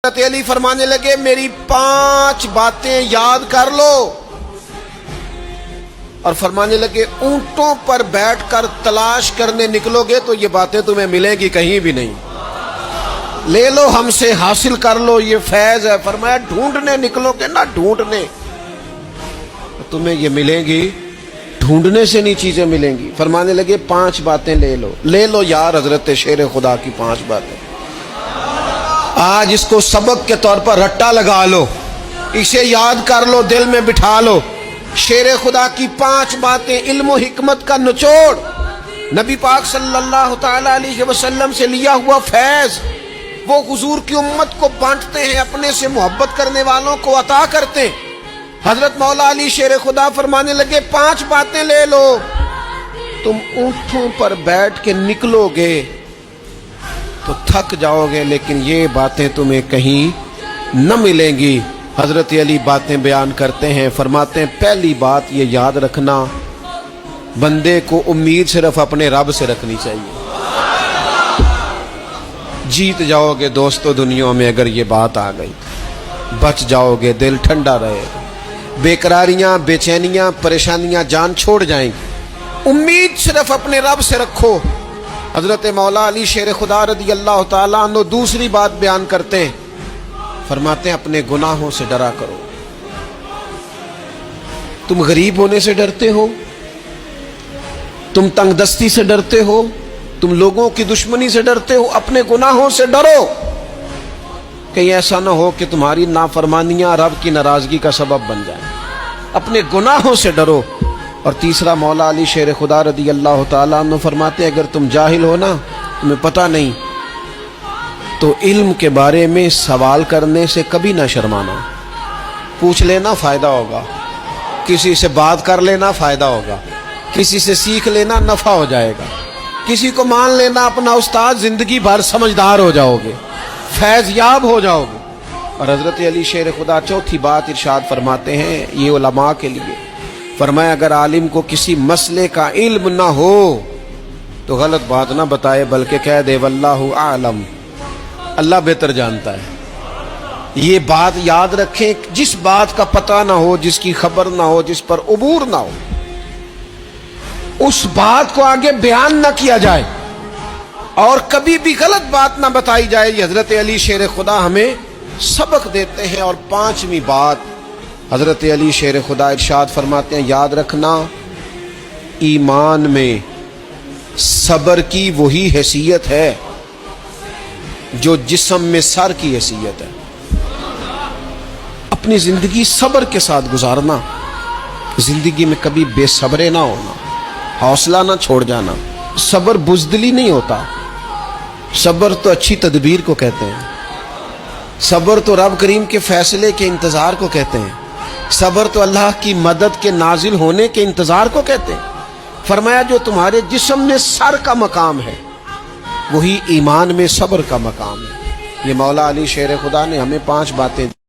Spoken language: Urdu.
حضرت علی فرمانے لگے میری 5 باتیں یاد کر لو، اور فرمانے لگے اونٹوں پر بیٹھ کر تلاش کرنے نکلو گے تو یہ باتیں تمہیں ملیں گی کہیں بھی نہیں، لے لو ہم سے حاصل کر لو، یہ فیض ہے۔ فرمایا ڈھونڈنے نکلو گے نہ ڈھونڈنے، تمہیں یہ ملیں گی، ڈھونڈنے سے نہیں چیزیں ملیں گی۔ فرمانے لگے 5 باتیں لے لو یار حضرت شیر خدا کی 5 باتیں، آج اس کو سبق کے طور پر رٹا لگا لو، اسے یاد کر لو، دل میں بٹھا لو۔ شیر خدا کی 5 باتیں، علم و حکمت کا نچوڑ، نبی پاک صلی اللہ تعالی علیہ وسلم سے لیا ہوا فیض، وہ حضور کی امت کو بانٹتے ہیں، اپنے سے محبت کرنے والوں کو عطا کرتے ہیں۔ حضرت مولا علی شیر خدا فرمانے لگے 5 باتیں لے لو، تم اونٹوں پر بیٹھ کے نکلو گے تو تھک جاؤ گے، لیکن یہ باتیں تمہیں کہیں نہ ملیں گی۔ حضرت علی باتیں بیان کرتے ہیں، فرماتے ہیں پہلی بات یہ یاد رکھنا، بندے کو امید صرف اپنے رب سے رکھنی چاہیے، جیت جاؤ گے دوستو دنیا میں اگر یہ بات آ گئی، بچ جاؤ گے، دل ٹھنڈا رہے گا، بے قراریاں، بے چینیاں، پریشانیاں جان چھوڑ جائیں گی، امید صرف اپنے رب سے رکھو۔ حضرت مولا علی شیر خدا رضی اللہ تعالیٰ عنہ دوسری بات بیان کرتے ہیں، فرماتے ہیں اپنے گناہوں سے ڈرا کرو۔ تم غریب ہونے سے ڈرتے ہو، تم تنگ دستی سے ڈرتے ہو، تم لوگوں کی دشمنی سے ڈرتے ہو، اپنے گناہوں سے ڈرو، کہیں ایسا نہ ہو کہ تمہاری نافرمانیاں رب کی ناراضگی کا سبب بن جائیں، اپنے گناہوں سے ڈرو۔ اور تیسرا مولا علی شیر خدا رضی اللہ تعالیٰ عنہ فرماتے ہیں اگر تم جاہل ہو نا، تمہیں پتہ نہیں، تو علم کے بارے میں سوال کرنے سے کبھی نہ شرمانا، پوچھ لینا فائدہ ہوگا، کسی سے بات کر لینا فائدہ ہوگا، کسی سے سیکھ لینا نفع ہو جائے گا، کسی کو مان لینا اپنا استاد، زندگی بھر سمجھدار ہو جاؤ گے، فیض یاب ہو جاؤ گے۔ اور حضرت علی شیر خدا چوتھی بات ارشاد فرماتے ہیں یہ علماء کے لیے، فرمایا اگر عالم کو کسی مسئلے کا علم نہ ہو تو غلط بات نہ بتائے، بلکہ کہہ دے واللہ اعلم، اللہ بہتر جانتا ہے۔ یہ بات یاد رکھیں، جس بات کا پتہ نہ ہو، جس کی خبر نہ ہو، جس پر عبور نہ ہو، اس بات کو آگے بیان نہ کیا جائے، اور کبھی بھی غلط بات نہ بتائی جائے۔ یہ حضرت علی شیر خدا ہمیں سبق دیتے ہیں۔ اور 5ویں بات حضرت علی شیر خدا ارشاد فرماتے ہیں یاد رکھنا، ایمان میں صبر کی وہی حیثیت ہے جو جسم میں سر کی حیثیت ہے۔ اپنی زندگی صبر کے ساتھ گزارنا، زندگی میں کبھی بے صبرے نہ ہونا، حوصلہ نہ چھوڑ جانا۔ صبر بزدلی نہیں ہوتا، صبر تو اچھی تدبیر کو کہتے ہیں، صبر تو رب کریم کے فیصلے کے انتظار کو کہتے ہیں، صبر تو اللہ کی مدد کے نازل ہونے کے انتظار کو کہتے ہیں۔ فرمایا جو تمہارے جسم میں سر کا مقام ہے وہی ایمان میں صبر کا مقام ہے۔ یہ مولا علی شیر خدا نے ہمیں 5 باتیں